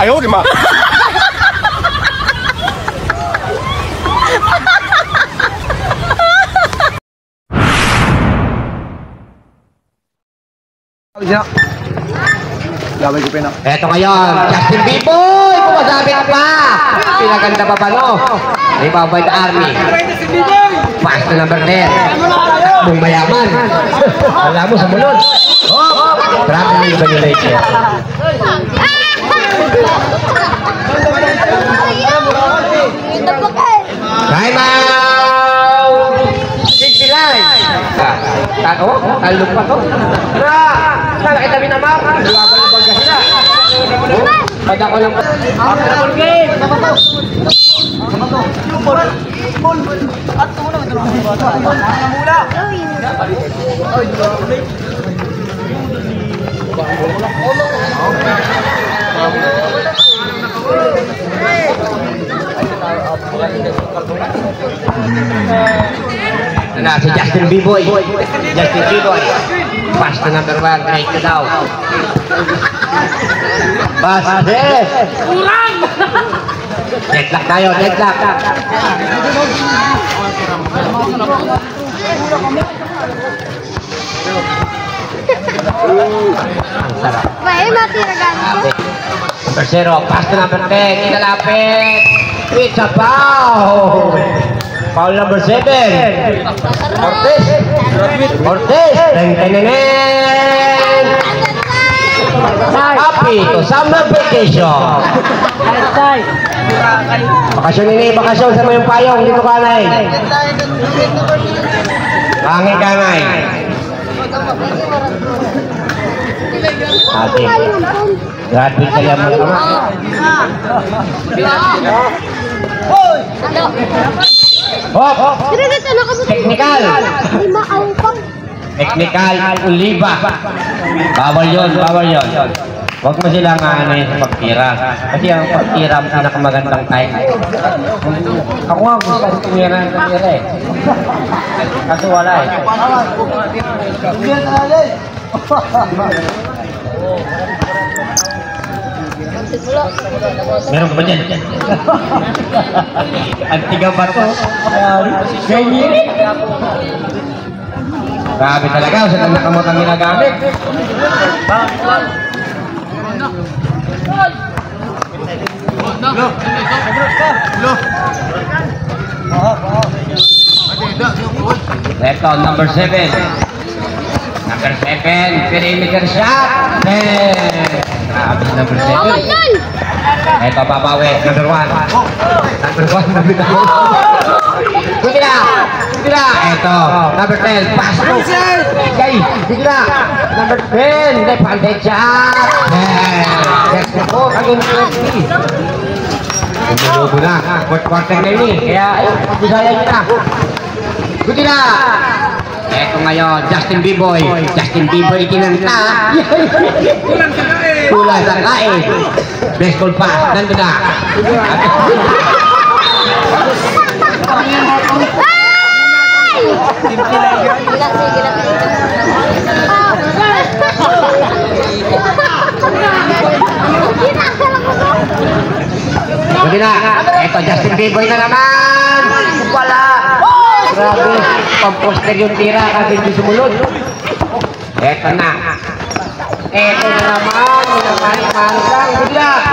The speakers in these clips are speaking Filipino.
哎呦我的妈Gabay ko pina. Eto ngayon, Justin Bieber! Pumasabit pa! Pinaganda pa ba, no? Rebound Army. Pass to number 10. Takbong mayaman. Wala mo sa mulod. Traveling evaluation. Time out! Sintilay! Talong pa to. Sana kita minamap. Luwaban-luwag ka sila. Pada ko lang. After ball game. Nah, si Justin Bieber. Justin Bieber. Pass to number 1, right na daw. Pass, yes! Kurang! Deadlock tayo, deadlock. Ang sarap. May matiragan ko. Number 0, pass to number 10. Inalapit. It's a foul. Foul number 7. Ortiz. Ortiz. Ten. Happy to summer vacation. Bakasyon ini, bakasyon sa mayong payong. Dito kanay. Pangit kanay. Ate. Graduate kaya mo naman. Hop! Technical! Technical, Oliva. Bawal yun. Huwag mo silang sa pagtira. Kasi ang pagtira ang pinakamagandang time. Ako nga gusto ang tumira ng pagtira eh. Kaso wala eh. Meron ka ba dyan? Antiga ba ito? Ganyan. Grabe talaga, sa nakamot ang ginagamit. Ito, number 7. Number 7, perimeter shot. Grabe, number 7. Ito, babawi. Number 1. Number 1, number 2. Bigla! Ito, number 10. Pass to. Okay, bigla. Number 10. Hindi, pandai shot. Next na po. Agong 20. Umulobo na. Fourth quarter na yun eh. Kaya, ayun, pag-bisaya nyo na. Bigla! Ito ngayon, Justin Bieber. Justin Bieber ikinanta. Kulang sa kain. Baseball pass. Nandun na. Hindi na. Ito, Justin Bieber na naman. Wala. Grabe. Pamposter yung tira kasi hindi sumunod. Ito na. Ito na naman. Minamalik-malik lang.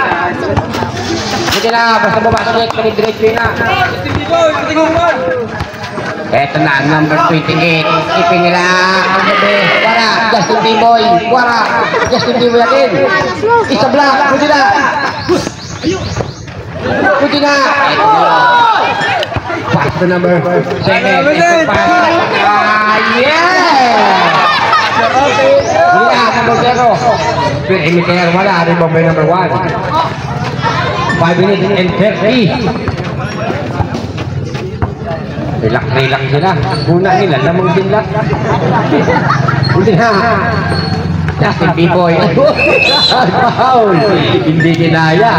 Hindi na. Basta babasket. Panidiretso na. Ito na. Number 28. Ipin nila. Ang gabi. Wara. Justin Bieber. Wara. Justin Bieber yakin. Isa block. Hindi na. Hindi na. Ito na. Pass to number 7. Yeah! Number 0. Perimeter, wala. Remember number 1. 5 minutes and 30. Relax sila. Una nila, lamang sila. Hindi na. Justin Bieber. Foul. Hindi kinaya.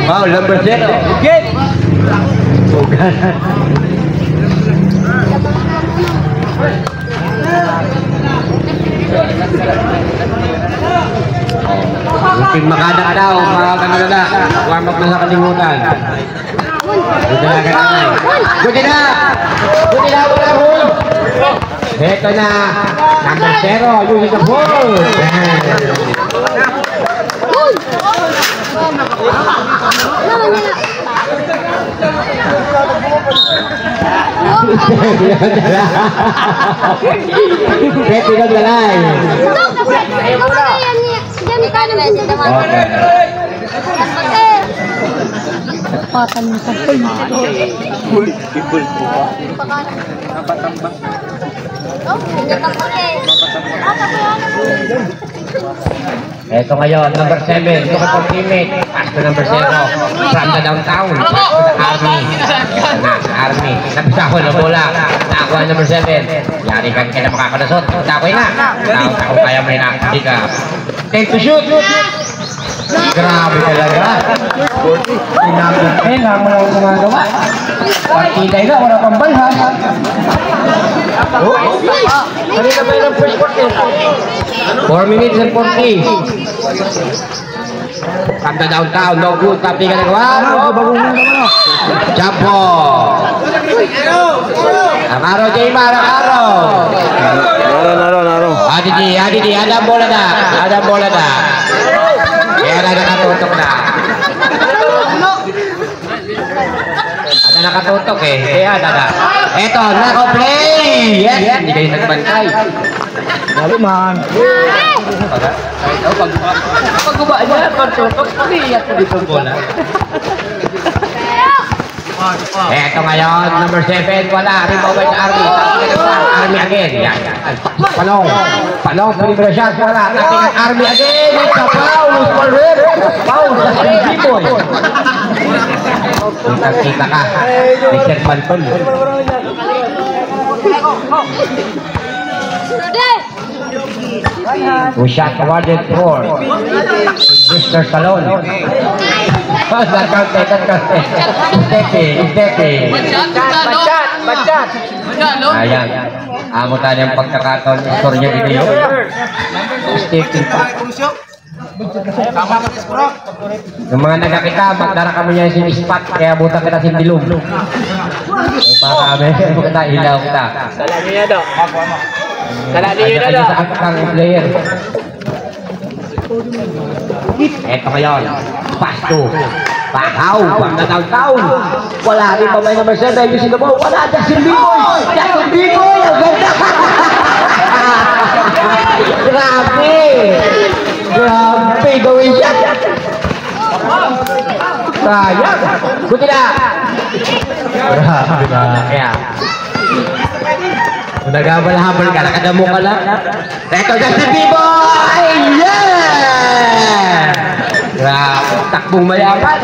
Foul, number 0. Get! Sugan. Team Makadak daw, mga kanalala. Warm up na sa kalimutan. Good na kanalay. Good na! Good na, wala hole! Ito na, number 0, using the ball. Pwede ka galay. Ito ngayon, number 7, look for teammate, pass to number 0, from the downtown, pass to the army. Army, nabisa ko na bola, nakakuha number 7, yari ka kaya makakalusot, takoy na, kung kaya mo na, hindi ka, take to shoot, grabe talaga, pinapin, lang mo lang gumagawa, partitay na, wala pang balhan, kanina ba yung first quarter? 4 minutes and 40. Come to downtown, no good, tapi ka nagawa. Jump ball. Amaro, Jaymar, Amaro. Naro. Adidi, ada bola na. Kaya na nakatutok na. Ada nakatutok eh. Kaya ada. Eto, nako-play. Yes, hindi kayo nagbantay. Lalu man. Pag gumaan niya, pag-tutok, pag-iiyak ko dito bola. Eto ngayon, number 7, wala. Rebound sa Army. Army again. Yan. Palong, pwede siya. Wala. Nating Army again. It's a foul. Foul sa Boy. Kita ka. Richard Banton. Two shot awarded for Mr. Salon. Bacat. Ayan. Amo tayo ang pagkakataon ng istorya dito yun. Stephen pa. Yung mga nagkakita, magdara kami niya yung spot, kaya buta kita sindilog. Para kami, kita ilaw kita. Salami niya daw. Salami niya daw. Sa akang player. Eto ngayon, pass to Pakaw, pang downtown. Wala rin pa may number 7, yung sinabaw. Wala, Justin Bieber! Justin Bieber! Ang ganda! Grabe, gawin siya. Sayang. Buti na. Grabe na. Kaya. Kung nagabal-habal ka, nakadamo ka lang. Reto, Justin Bieber! Yeah! Grabe, takbong mayaman.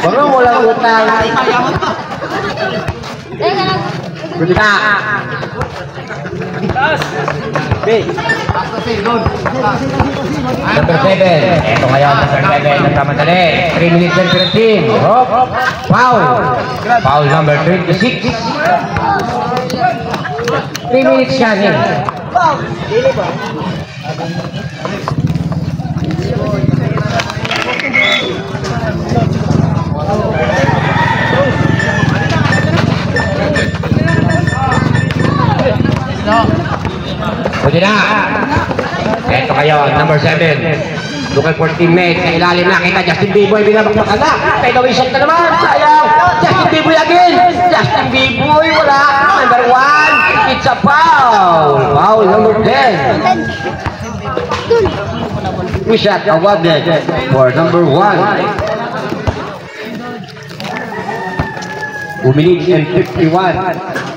Baka walang utang. Buti na. Number 7. Ito ngayon, number 7. Nagkamadali. 3 minutes and 13. Hop. Foul. Foul number 26. 3 minutes siya niya. Pwede na. Ito kayo, number 7. Looking for teammate. Sa ilalim na kita, Justin Bieber. Binabakbaka na. Kaya gawin shot na naman. Sayang. Justin Bieber again. Justin Bieber. Wala. Number 1. It's a foul. Foul number 10. We shot awarded for number 1. 2 minutes and 51.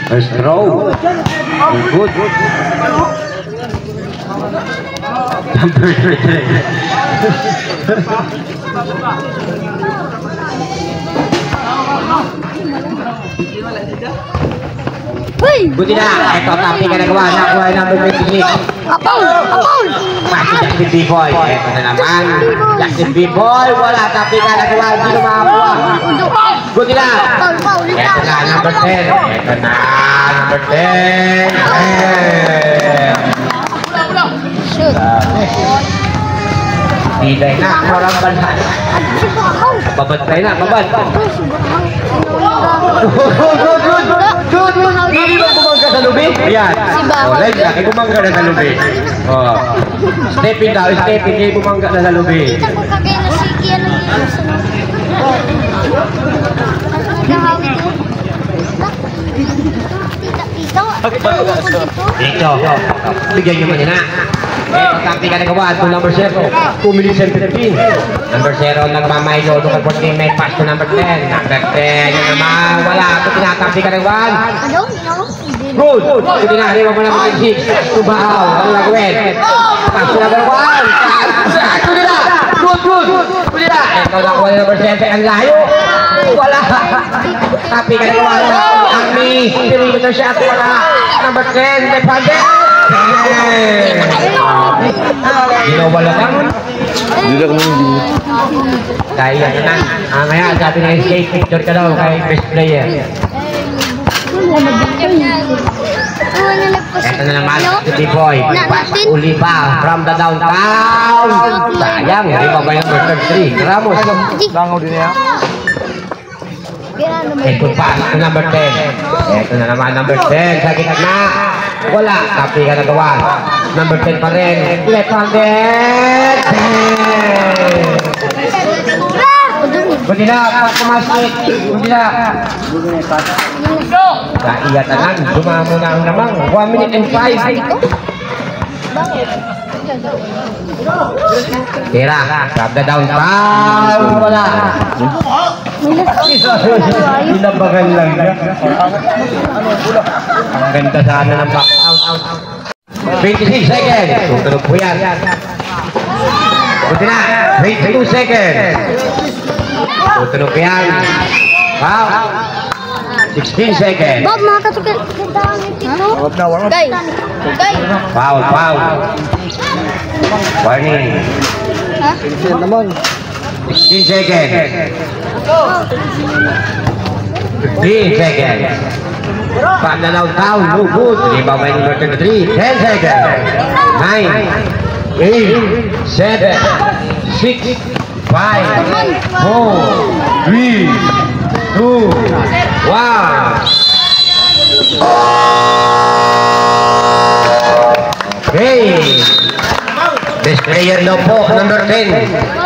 First throw. Good. Number 3. Buti na. Ito, tapi ka nagawa. Nakuha number 26. Apol! Pati Justin Bieber. Ito na naman. Justin Bieber. Wala, tapi ka nagawa. Hindi na makakuha. Buti na. Ito na, number 10. Ito na, number 10. Biday na. Parang banhan. Babantay na, babad. Good. Hindi ba bumangga sa lubi? Ayan. O, live na. Kaya bumangga na sa lubi. O. Stepin daw. Stepin. Kaya bumangga na sa lubi. Kita ko kagay na si Kian ng nagahawid ko. Dito. Bigyan nyo man na. Pagkampi ka nagawa. To number 0. 2 minutes and 15. Number 0 nagmamayo. Local for team. May pass to number 10. Number 10. Yun naman. Wala. Ito tinakampi ka nagawa. Good. Ito tinahari mo na mga 6. Tubahaw. Ang lagwin. Pass to number 1. Ito nila. Good. Ito nila. Ito na kuha number 7. Ang layo. Wala. Tapi ka nagawa. Ang mi. Pili ko na siya. Wala. Number 10. May pande. Ginawala lang. Tidak mungkin. Kaya na. Ngayon, sabi na skate picture ka daw kay best player. Ito na naman, si Boy. Uli pa from the downtown. Sayang, hindi pa ba yung number 3? Ramos. Langaw din niya. Ito pa, ito number 10. Ito na naman, number 10. Sa gitna. Wala, tapi ka nagawa. Number 10 pa rin. Left-handed. Buti na, pagkamasik. Buti na. Kaiyatanan, dumamo na ang namang. 1 minute and 5. Tira, grab the downtown. Wala. Binabagan lang. Ang ganda sana ng back out. 26 seconds. Tutunog po yan. Buti na. 22 seconds. Tutunog po yan. Wow. 16 seconds. Bob, makakatukin. Warm up. Gay. Foul. Warning. Ha? 16 seconds. 15 seconds. Panalaw down, no good. Lima by number 23. 10 seconds. 9, 8, 7, 6, 5, 4, 3, 2, 1. Okay. Best player daw po, number 10.